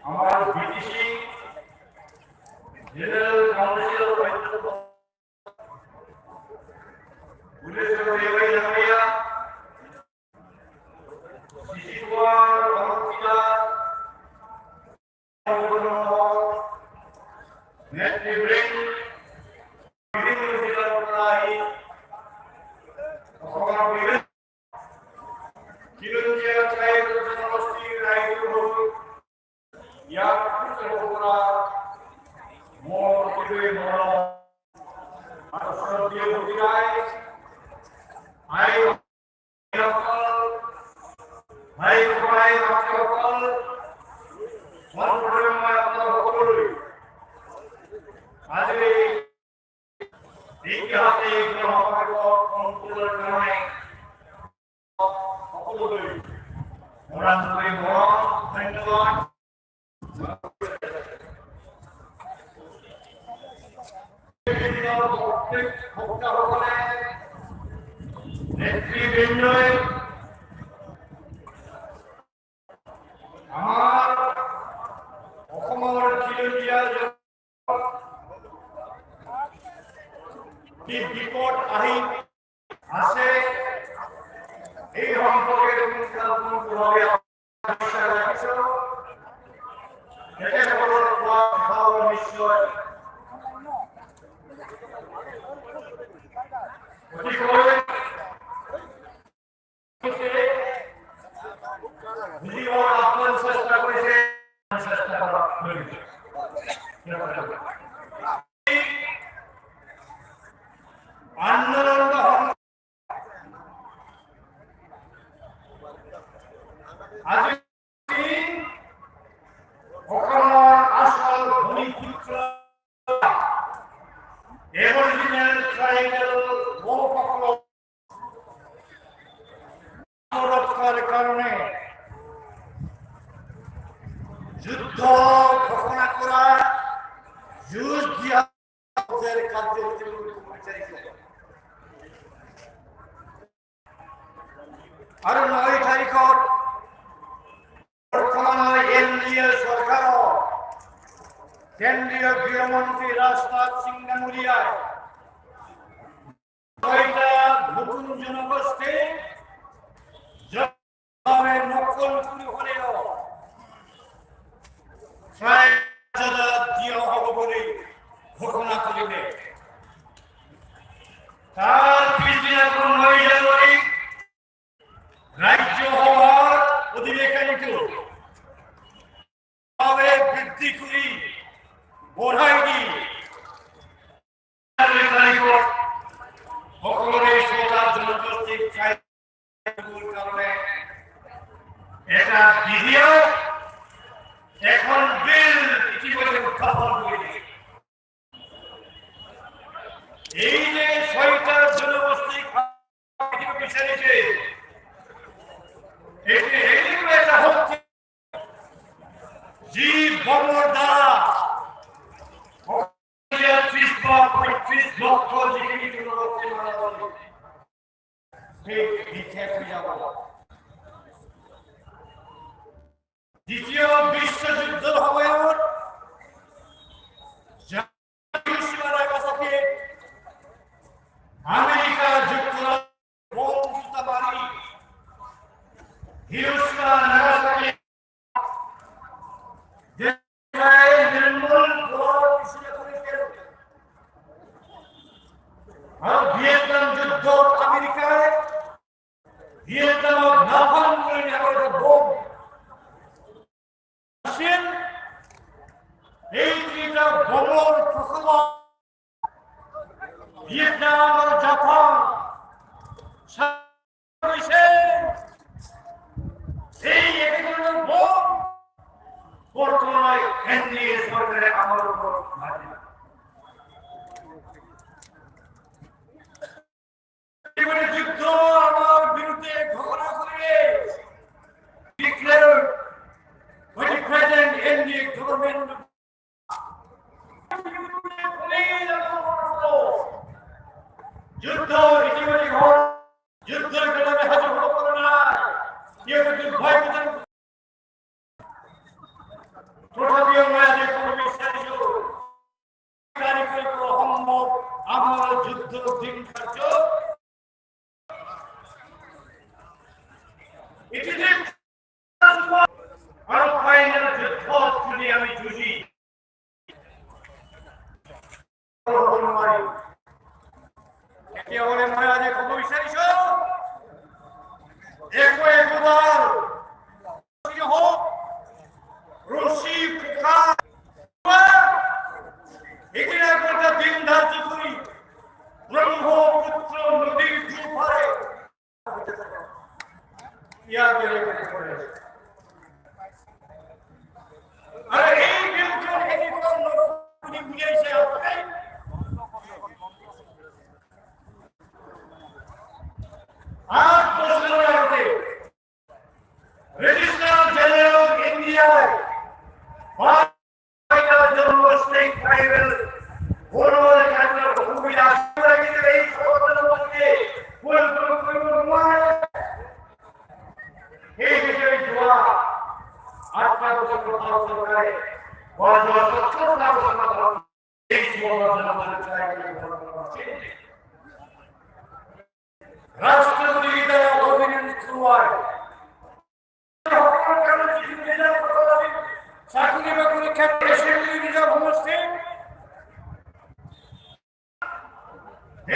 আমার BTC general council বিপদ আহি আছে এই সম্পর্কে নিশ্চয় চেষ্টা করেছে আন্দোলন আজ আসল ভূমিপুত্র এভরিজিনাল ট্রাইবেল রক্ষার কারণে যুদ্ধ ঘোষণা করা কার্যসূচি আর 9 তারিখত বর্তমান এনডিএ সরকার কেন্দ্রীয় গৃহমন্ত্রী রাজনাথ সিং নামুরিয়ায় 9টা নতুন জনগোষ্ঠী নকল শুরু হলেও দিয়া হব বলে ঘোষণা করিলে তার 30 জানুয়ারি রাজ্য হওয়ার অধিবেশনকে বৃদ্ধি করি বঢ়াই দি সকলের সরকার জনগোষ্ঠীর কারণে এটা বিধিও এখন বিল ইতিমধ্যে উত্থাপন করে এই যে 6টা জনগোষ্ঠী বিচারিছে এটা হচ্ছে জীব বমর দ্বারা 35 লক্ষ দ্বিতীয় বিশ্বযুদ্ধ সময়ত আমেরিকা যুক্তরাষ্ট্র হিরোশিমা নাগাসাকি নির্মূল ভিয়েতনাম যুদ্ধ আমেরিকায় ভিয়েতনাম নাফাম করে নেওয়ার বোম এই 3টা বোমার প্রসঙ্গ ভিয়েতনাম আর জাপান এই এক ধরনের বোম বর্তমানে এনডিএ সরকারের আমলের উপর যুদ্ধ আমার বিরুদ্ধে ঘোষণা করে declared by the present NDA government Bangabandhu যুদ্ধ রীতিমতি ঘর যুদ্ধের কারণে হাজার হলো করে না কেউ যদি ভয় পেতেন প্রভাবীয় মেয়াদে কোনো বিশ্বাস সম্ভব আমার যুদ্ধ দিন কার্য এটিতে আর ফাইনাল যুদ্ধ যদি আমি জুঝি একে বলে মহারাজে কত বিশ্বাস একবার হোক রশি পোকা এখানে একটা দিন ধার্য করি ব্রহ্মপুত্র নদীর দুপারে আর এই বিলজন হেলিকপ্টার নদী বুঝাইছে আট বছর আগে রেজিস্ট্রার জেনারেল অফ ইন্ডিয়ায় স্টেট ট্রাইবাল বড় কাজের ভূমিকা আসলে কিন্তু এই সরকারের মধ্যে এই বিষয়ে জোয়া আটটা বছর কথা সরকারে বড় সত্তরটা বছর কথা এই রাষ্ট্রপতি দ্বারা অর্ডিন্যান্স হয় চাকরি বাকরি ক্ষেত্রে সেগুলি রিজার্ভ হোমস্টে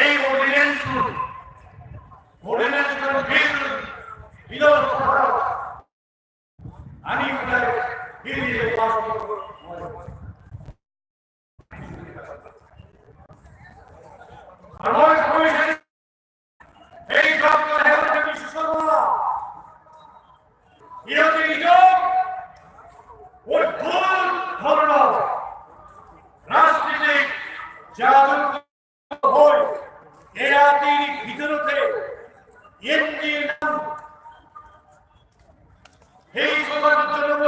এই অর্ডিন্যান্স বিল বিরোধ আমি দিল্লিতে পাস করব আমার কমিশন এই ডক্টর হেমন্ত বিশ্ব শর্মা ইহতে নিযোগ অদ্ভুত ধরনের রাজনীতিক জাদু হয় এরাতির ভিতরতে এনডিএ নাম এই সবার জন্য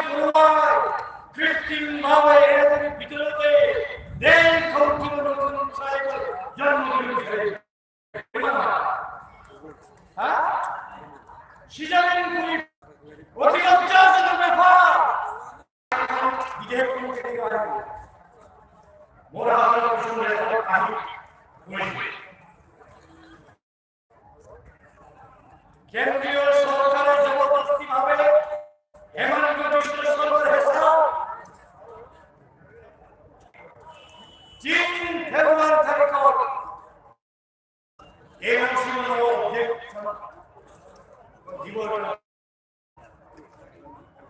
কৃত্রিম ভাবে এরাতির ভিতরতে দেশ নতুন নতুন সাইকেল জন্ম দিয়েছে সিজারিং করি অতি লজ্জাজনক ব্যাপার বিদেশ কমিটি থেকে মোরা হাজার শুনে কাহিনী কেন্দ্রীয় সরকারের জবরদস্তি ভাবে হেমন্ত বিশ্ব শর্মার হেসাব চীন ফেব্রুয়ারি তারিখ এই জীবন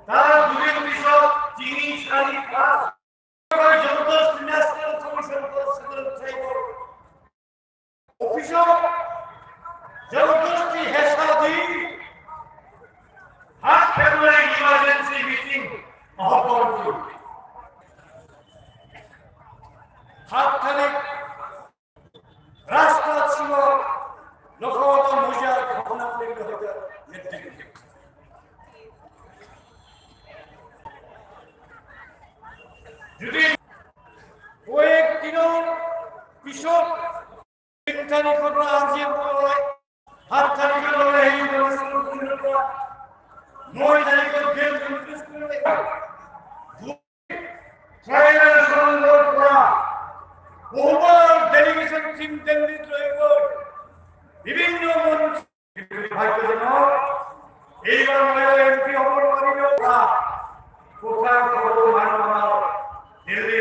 তার দুদিন পিছন চিনি সারি জবরদস্ত ন্যাশনাল কমিশন অফিস জবরদস্তি হেসাদি 8 ফেব্রুয়ারি ইমার্জেন্সি মিটিং আহ্বান করবে 7 তারিখ রাষ্ট্র ছিল লোকগত মজার ঘটনা হতে নেতৃত্ব যদি কয়েকদিনের পিছত 3 তারিখ আজকে বলে 7 তারিখ লড়াই শুরু করলো 9 তারিখ বেল নোটিশ করলে ট্রাইবাল সংগঠন করা বহুবার ডেলিগেশন টিম দিল্লিতে রইল বিভিন্ন মঞ্চ ভাগ্যজনক এইবার এমপি অপরবাদী কোথায় খবর মানব দিল্লি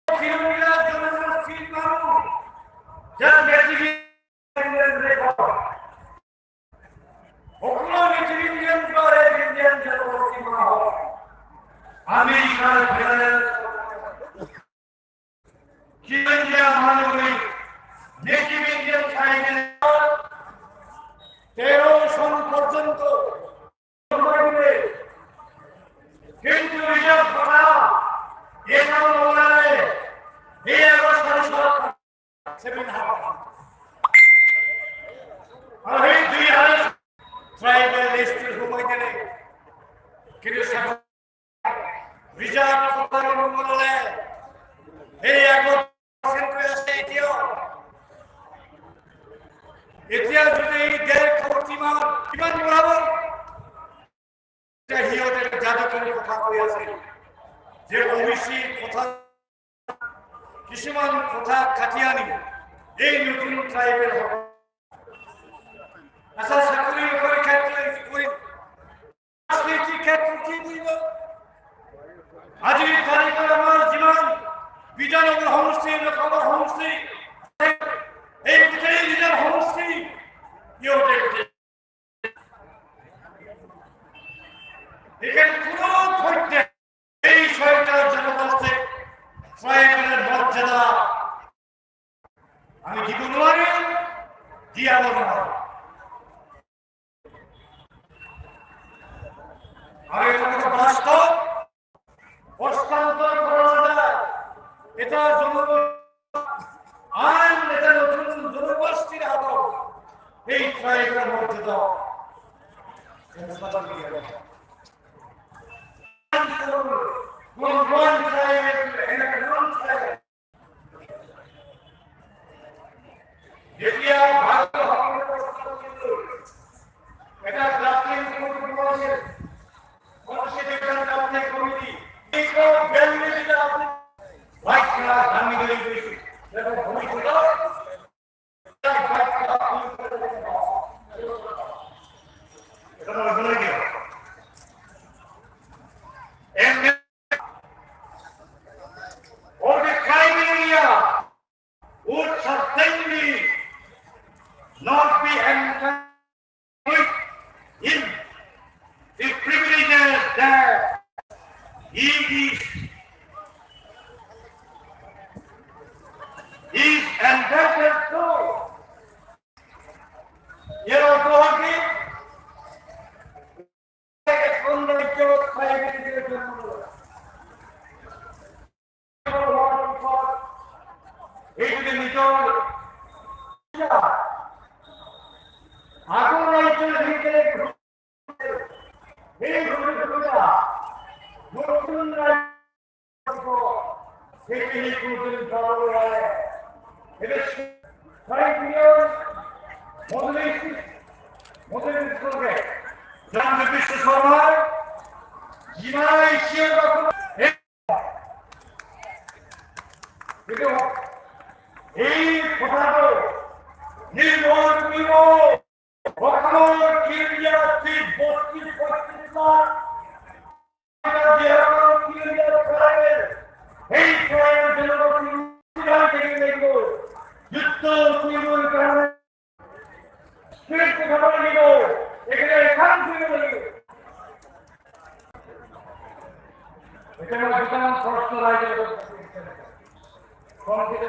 কিলোমিটার জনগোষ্ঠীর মানুষ যারা বেশি ইন্ডিয়ান করে ইন্ডিয়ান জনগোষ্ঠী মনে হয় আমেরিকার ফেডারেল ইন্ডিয়া মানবিক নেটিভ ইন্ডিয়ান ট্রাইবেল 13 সন পর্যন্ত কিন্তু রিজার্ভ করা এটাও বলারে এই অবস্থার সব 7.5 আর এই 2 হাজার ট্রাইবেল লিস্টের সময় গেলে কিন্তু ৰিজাৰ্ভ কোটাৰ মংগলে এই আগত আছে এতিয়া যদি এই ডেৰ কোটি কিমান বঢ়াব সিহঁতে যাদৱৰ কথা কৈ আছে যে OBC কথা কিছুমান কথা কাটি আনি এই নতুন ট্ৰাইবেল হ'ব আচ্ছা চাকৰি ক্ষেত্ৰত কৰিম ৰাজনীতিৰ ক্ষেত্ৰত কি কৰিব আজিৰ তাৰিখত আমাৰ যিমান বিজয়নগৰ সমষ্টি লোকসভা সমষ্টি এই গোটেই নিজৰ সমষ্টি সিহঁতে এখানে কোনো পর্যায়ে এই ছয়টা জনগোষ্ঠী ট্রাইবেলের মর্যাদা আমি দিব নোৱাৰি দিয়াব নোৱাৰো আর এটা বাস্তব হস্তান্তর করা যায় এটা আইন এটা নতুন জনগোষ্ঠীর হাত এই ট্রাইবেলের মর্যাদা one tribe and one tribe. যেতিয়া ভাগ এটা ড্রাফটিং কমিটি বসে কনস্টিটিউশন ড্রাফটিং কমিটি এই তো বেলমি দিলে আপনি ভাগ করা ধামি করে দিয়েছি দেখো ভূমিকা এটা বলে গেল would certainly not be entitled in the privileges that he is entitled to. Here also again, এইগুলি নিজের আগুন রাজ্যের ভিতরে এই ঘটনা নতুন রাজ্য থেকে নতুন দল এটা মধ্যে করবে জানবে বিশ্ব সভায় জিনাই এই কথাটো নির্মল করিব বর্তমান কিরিয়াতে 32-35 লাখ এই জনগোষ্ঠী দেখব যুদ্ধ করিবার কারণে কথা নিব এখানে খান করিব এখানে বিধান প্রশ্ন রাজ্য লাখে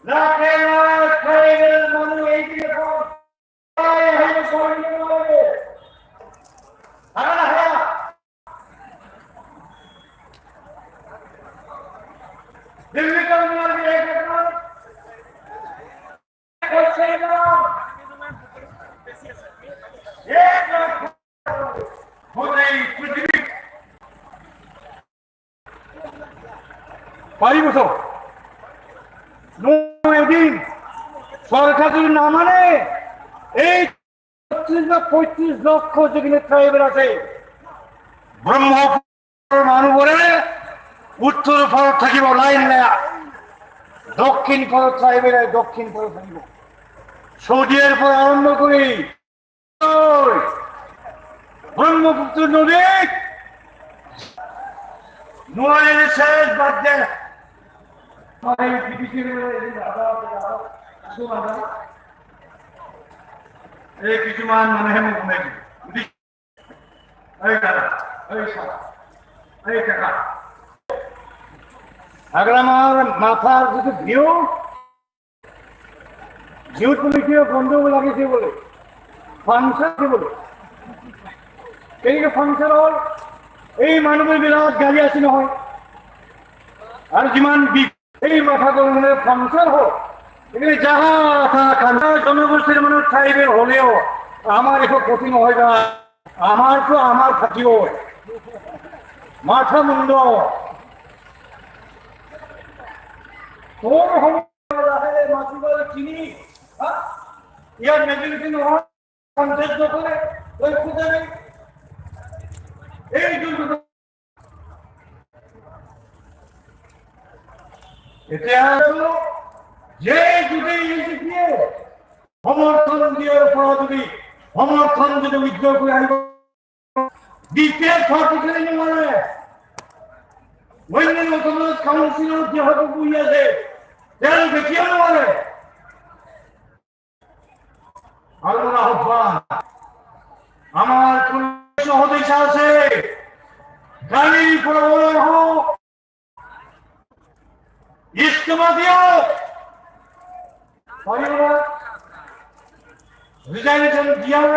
লাখ ট্রাইবেল মানুষ এই দিকে दिल्ली का পারি বছর দিন সরকার যদি না মানে এই 35 লক্ষ যেখানে ট্রাইবেল আছে ব্রহ্মপুর মানুষরে উত্তর ভারত থাকিব লাইন নেয়া দক্ষিণ ভারত ট্রাইবেল দক্ষিণ ভারত থাকিব সৌদির পর আরম্ভ করি ব্রহ্মপুত্র নদী নোয়ারের শেষ বাদ দেন কিছুমান মানুহে মোক আমার মাথার যদি ভিউ তুমি কি গন্ডগোল লাগিছে বলে ফাংশন বলে এই ফাংশন হল এই মানুষের বিরাট গাড়ি আছে নহয় আর যিমান এই মাথা গরমের ফাংশন হোক এখানে যাহা জনগোষ্ঠীর মানুষ ট্রাইবেল হলেও আমার একটু কঠিন হয়ে যায় আমার থাকিব মাথা মুন্ড তোর মাতিবার চিনি ইয়ার মেজরিটি নহয় পঞ্চায়েত দখলে ওই খুঁজে নেই এই যুগ এতিয়া যে যুগে দিয়ে সমৰ্থন দিয়াৰ পৰা যদি সমৰ্থন যদি উদ্যোগ কৰি আহিব দ্বিতীয় ফাটিখেলি নোৱাৰে অন্যান্য সমাজ কাউন্সিলৰ যিসকল বহি আছে তেওঁলোকে কিয় নোৱাৰে আৰু মোৰ আহ্বান আমাৰ সদস্য আছে গাড়ীৰ পৰা ওলাই হওক ইস্তফা দিয়ক রিজাইনেশন দিয়ার